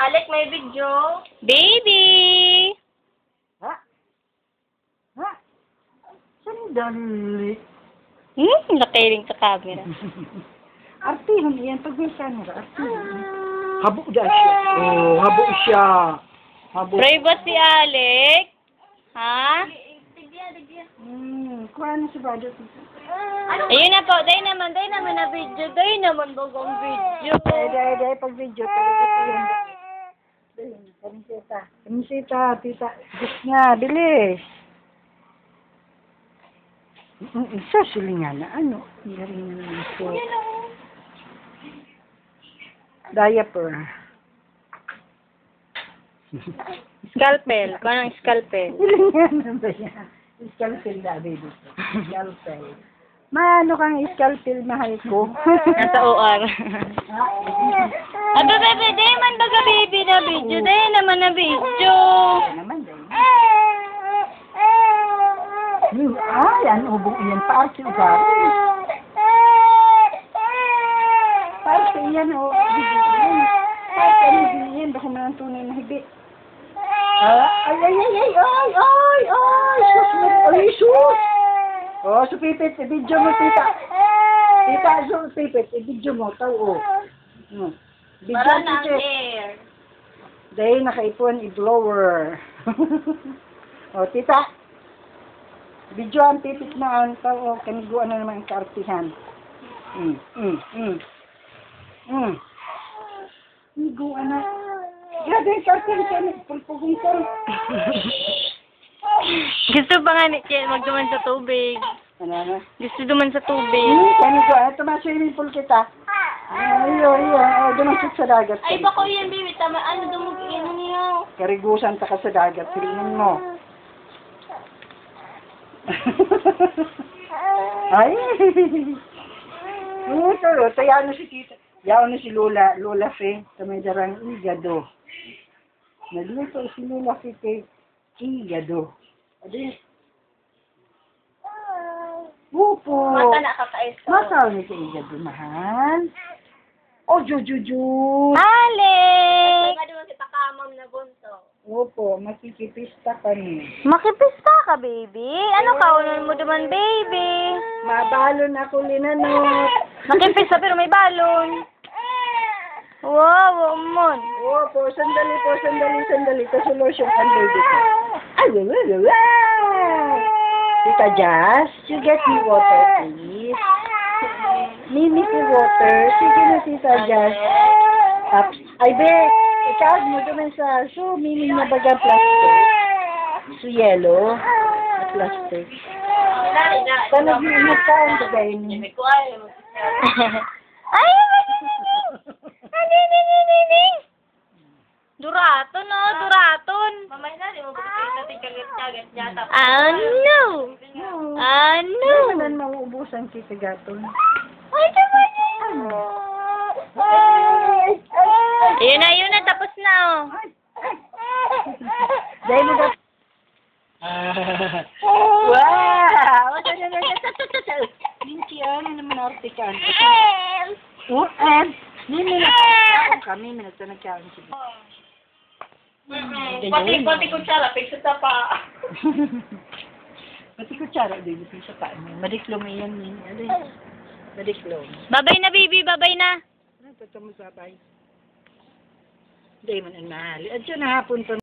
Alec, may video. Baby! Ha? Ha? Sandali. Nakiling sa camera. Artihon yan. Pag may camera, artihon. Habo dyan siya. Oh, habo siya. Habo. Pray ba si Alec? Ha? Kuha na si Bado. Ayun na po. Dahil naman na video. Dahil naman bagang video. Dahil pag video talaga ito yun. Kamisita. Kamisita, tita. Gusto nga, bilis. Isa silingan na ano. Galing na naman ito. Diaper. Scalpel. Kung anong scalpel? Silingan na ba yan? Scalpel na, baby. Scalpel. Maano kang scalpel, mahal ko. Nasa OR. Aba, bebe, dahil man baga baby na video. Dahil naman na video. Naman dahil. Yan, ubong iyan. Paas yung gari. Paas iyan, o. Hibiin. Paas yung hibiin. Baka man ang tunay na hibi. Ay, sus! Oh, supipit. I-video mo, tita. Tita, supipit. I-video mo. Tao, o. Video, Para na ang tita. air. Dahil nakaipon, i-blower. O, tita. Video ang titik na ang tao, kaniguan na naman ang kaartihan. Kaniguan na. Grabe ang kaartihan ka, nagpulpugong ka. Gusto ba nga ni Chen magduman sa tubig? Ano? Gusto duman sa tubig. Kaniguan. Ito ma-swimming pool kita. Iyo. Dumasok sa dagat. Ay, bako yan, baby. Tama, ano dumugin niyo? Karigusan ta ka sa dagat. Silingin mo. Ay! Pero, tayo si tita. Yaw na si Lola. Lola Fe. Sa may darang igado. Nagluto si Lola Fe kay igado. Adi. Upo. Mata na kakais. Masaw ni kay igado, mahal. Oh, jujuju. Alec! Nga naman si Pakamam na bunso. Opo, makikipista kami. Makipista ka, baby. Ano ka? Unan mo duman, baby. Mabalon ako linanot. Makipista pero may balon. Wow, umon. Opo, sandali. Kasolusyon ang baby ko. Ay, Tita Jazz, you get me water, please. Mimi si water. Sige na, Tita Jazz. Ay, be, ikaw mo naman sa mimi na baga plastic. So, yellow. Plastic. Paano nagkaon ka gaya niya? Ay, Duraton, no? Duraton. Mamay na, di mo ba natin kagat-kagat yata. Ano? Ano? Hindi naman mauubusan kita gaton. Ay, naman yun. Ayun na, tapos na, oh. Dahil mo wow! Minti, ano naman artikan? Nini na kami, minata nagkaon siya. Pati kutsara, pigsa sa pa. Pati kutsara, baby, sa pa. Madiklom yan, Nini. Madiklom. Babay na, baby. Babay na. Ano, patamo sabay. Hindi man ang mahali. At yun na hapon pa.